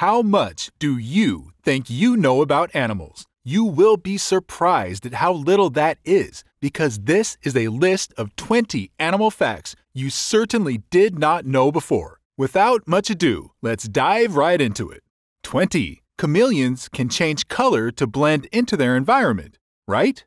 How much do you think you know about animals? You will be surprised at how little that is, because this is a list of 20 animal facts you certainly did not know before. Without much ado, let's dive right into it. 20. Chameleons can change color to blend into their environment, right?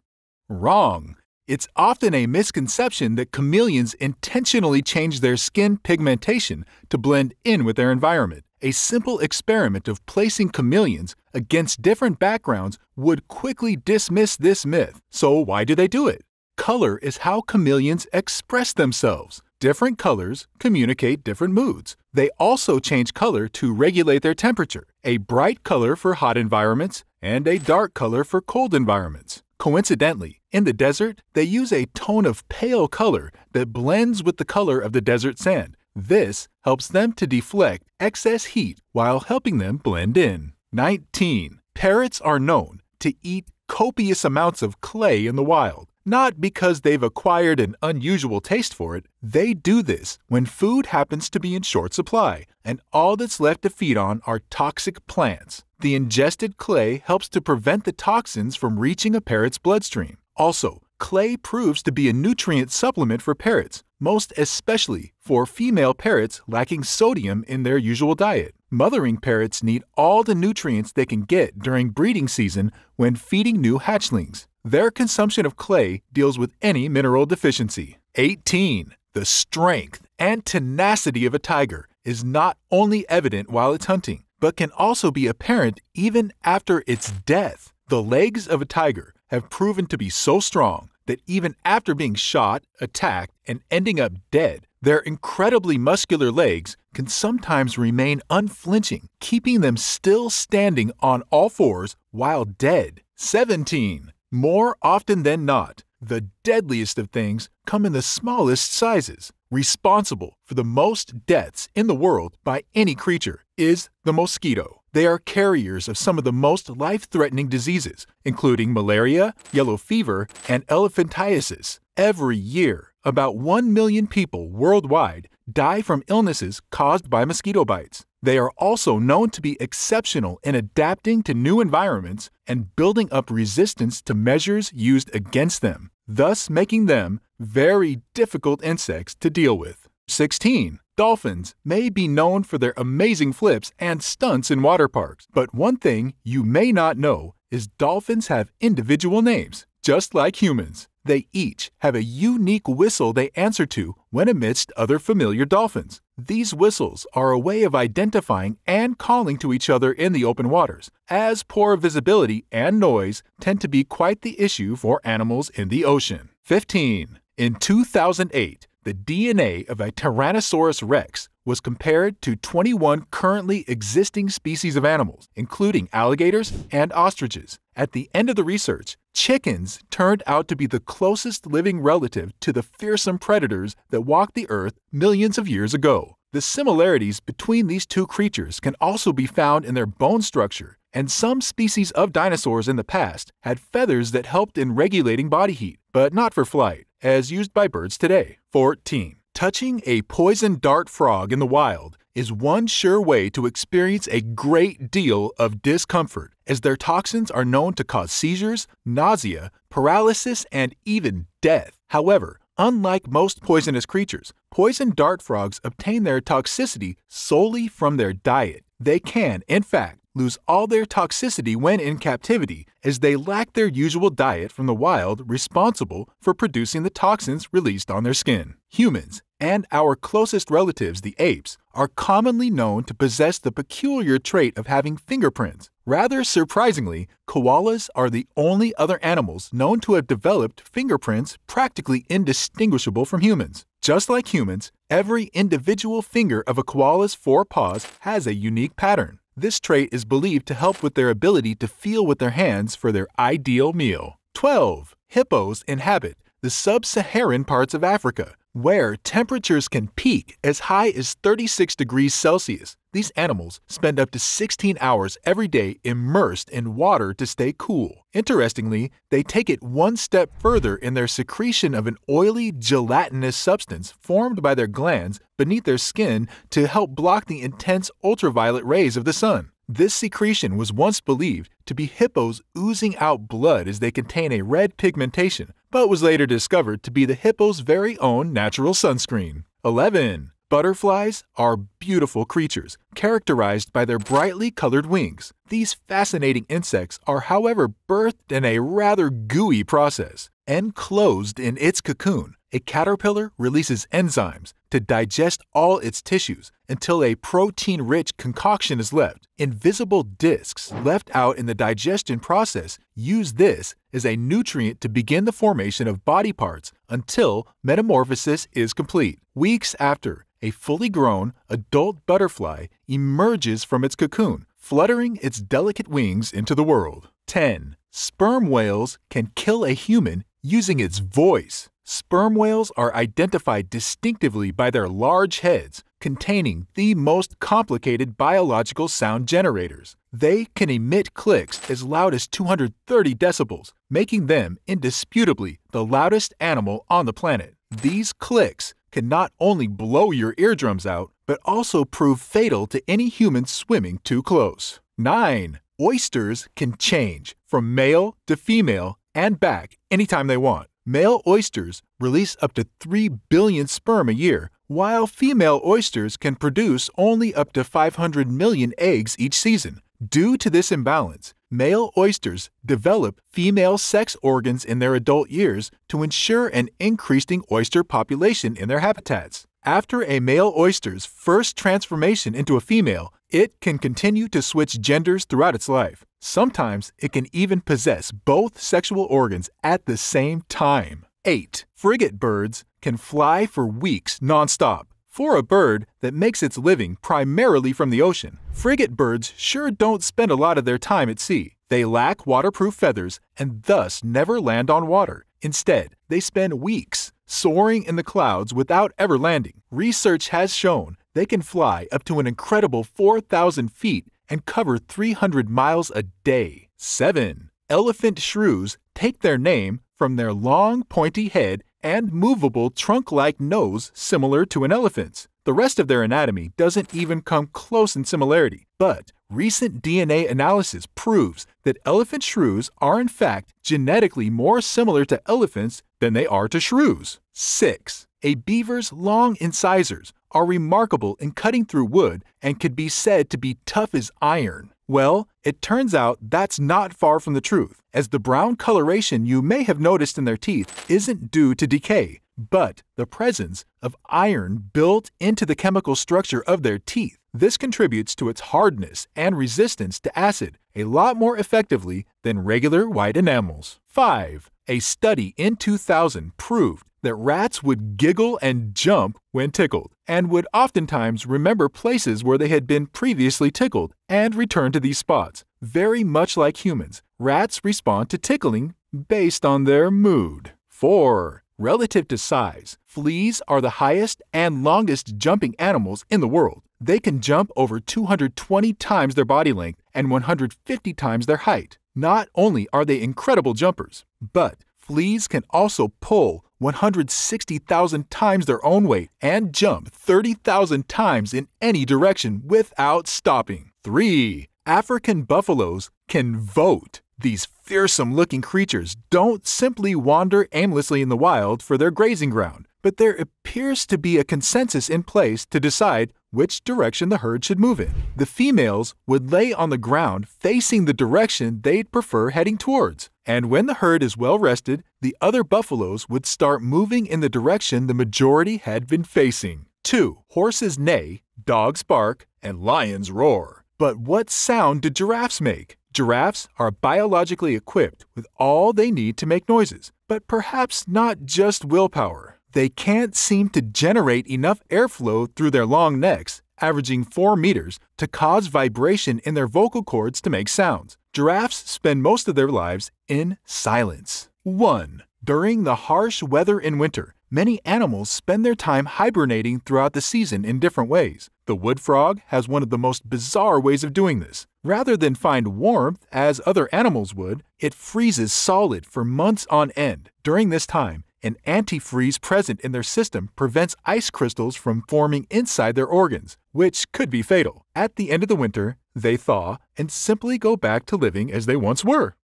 Wrong. It's often a misconception that chameleons intentionally change their skin pigmentation to blend in with their environment. A simple experiment of placing chameleons against different backgrounds would quickly dismiss this myth. So why do they do it? Color is how chameleons express themselves. Different colors communicate different moods. They also change color to regulate their temperature. A bright color for hot environments and a dark color for cold environments. Coincidentally, in the desert, they use a tone of pale color that blends with the color of the desert sand. This helps them to deflect excess heat while helping them blend in. 19. Parrots are known to eat copious amounts of clay in the wild. Not because they've acquired an unusual taste for it, they do this when food happens to be in short supply, and all that's left to feed on are toxic plants. The ingested clay helps to prevent the toxins from reaching a parrot's bloodstream. Also, clay proves to be a nutrient supplement for parrots, most especially for female parrots lacking sodium in their usual diet. Mothering parrots need all the nutrients they can get during breeding season when feeding new hatchlings. Their consumption of clay deals with any mineral deficiency. 18. The strength and tenacity of a tiger is not only evident while it's hunting, but can also be apparent even after its death. The legs of a tiger have proven to be so strong that even after being shot, attacked, and ending up dead, their incredibly muscular legs can sometimes remain unflinching, keeping them still standing on all fours while dead. 17. More often than not, the deadliest of things come in the smallest sizes. Responsible for the most deaths in the world by any creature is the mosquito. They are carriers of some of the most life-threatening diseases, including malaria, yellow fever, and elephantiasis. Every year, about 1 million people worldwide die from illnesses caused by mosquito bites. They are also known to be exceptional in adapting to new environments and building up resistance to measures used against them, thus making them very difficult insects to deal with. 16. Dolphins may be known for their amazing flips and stunts in water parks, but one thing you may not know is dolphins have individual names, just like humans. They each have a unique whistle they answer to when amidst other familiar dolphins. These whistles are a way of identifying and calling to each other in the open waters, as poor visibility and noise tend to be quite the issue for animals in the ocean. 15. In 2008, the DNA of a Tyrannosaurus rex was compared to 21 currently existing species of animals, including alligators and ostriches. At the end of the research, chickens turned out to be the closest living relative to the fearsome predators that walked the earth millions of years ago. The similarities between these two creatures can also be found in their bone structure, and some species of dinosaurs in the past had feathers that helped in regulating body heat, but not for flight, as used by birds today. 14. Touching a poison dart frog in the wild is one sure way to experience a great deal of discomfort, as their toxins are known to cause seizures, nausea, paralysis, and even death. However, unlike most poisonous creatures, poison dart frogs obtain their toxicity solely from their diet. They can, in fact, lose all their toxicity when in captivity, as they lack their usual diet from the wild responsible for producing the toxins released on their skin. Humans, and our closest relatives, the apes, are commonly known to possess the peculiar trait of having fingerprints. Rather surprisingly, koalas are the only other animals known to have developed fingerprints practically indistinguishable from humans. Just like humans, every individual finger of a koala's 4 paws has a unique pattern. This trait is believed to help with their ability to feel with their hands for their ideal meal. 12. Hippos inhabit the sub-Saharan parts of Africa, where temperatures can peak as high as 36 degrees Celsius. These animals spend up to 16 hours every day immersed in water to stay cool. Interestingly, they take it one step further in their secretion of an oily, gelatinous substance formed by their glands beneath their skin to help block the intense ultraviolet rays of the sun. This secretion was once believed to be hippos oozing out blood as they contain a red pigmentation, but was later discovered to be the hippo's very own natural sunscreen. 11. Butterflies are beautiful creatures, characterized by their brightly colored wings. These fascinating insects are, however, birthed in a rather gooey process. Enclosed in its cocoon, a caterpillar releases enzymes to digest all its tissues until a protein-rich concoction is left. Invisible discs left out in the digestion process use this as a nutrient to begin the formation of body parts until metamorphosis is complete. Weeks after, a fully grown adult butterfly emerges from its cocoon, fluttering its delicate wings into the world. 10. Sperm whales can kill a human using its voice. Sperm whales are identified distinctively by their large heads, containing the most complicated biological sound generators. They can emit clicks as loud as 230 decibels, making them indisputably the loudest animal on the planet. These clicks can not only blow your eardrums out, but also prove fatal to any human swimming too close. 9. Oysters can change from male to female and back anytime they want. Male oysters release up to 3 billion sperm a year, while female oysters can produce only up to 500 million eggs each season. Due to this imbalance, male oysters develop female sex organs in their adult years to ensure an increasing oyster population in their habitats. After a male oyster's first transformation into a female, it can continue to switch genders throughout its life. Sometimes it can even possess both sexual organs at the same time. 8. Frigate birds can fly for weeks nonstop. For a bird that makes its living primarily from the ocean, frigate birds sure don't spend a lot of their time at sea. They lack waterproof feathers and thus never land on water. Instead, they spend weeks soaring in the clouds without ever landing. Research has shown they can fly up to an incredible 4,000 feet and cover 300 miles a day. 7. Elephant shrews take their name from their long, pointy head and movable trunk-like nose similar to an elephant's. The rest of their anatomy doesn't even come close in similarity, but recent DNA analysis proves that elephant shrews are in fact genetically more similar to elephants than they are to shrews. 6. A beaver's long incisors are remarkable in cutting through wood and could be said to be tough as iron. Well, it turns out that's not far from the truth, as the brown coloration you may have noticed in their teeth isn't due to decay, but the presence of iron built into the chemical structure of their teeth. This contributes to its hardness and resistance to acid a lot more effectively than regular white enamels. 5. A study in 2000 proved that rats would giggle and jump when tickled, and would oftentimes remember places where they had been previously tickled and return to these spots. Very much like humans, rats respond to tickling based on their mood. 4. Relative to size, fleas are the highest and longest jumping animals in the world. They can jump over 220 times their body length and 150 times their height. Not only are they incredible jumpers, but fleas can also pull 160,000 times their own weight and jump 30,000 times in any direction without stopping. 3. African buffaloes can vote. These fearsome-looking creatures don't simply wander aimlessly in the wild for their grazing ground, but there appears to be a consensus in place to decide which direction the herd should move in. The females would lay on the ground facing the direction they'd prefer heading towards, and when the herd is well rested, the other buffaloes would start moving in the direction the majority had been facing. 2. Horses neigh, dogs bark, and lions roar. But what sound do giraffes make? Giraffes are biologically equipped with all they need to make noises, but perhaps not just willpower. They can't seem to generate enough airflow through their long necks, averaging 4 meters, to cause vibration in their vocal cords to make sounds. Giraffes spend most of their lives in silence. 1. During the harsh weather in winter, many animals spend their time hibernating throughout the season in different ways. The wood frog has one of the most bizarre ways of doing this. Rather than find warmth as other animals would, it freezes solid for months on end. During this time, An antifreeze present in their system prevents ice crystals from forming inside their organs, which could be fatal. At the end of the winter, they thaw and simply go back to living as they once were.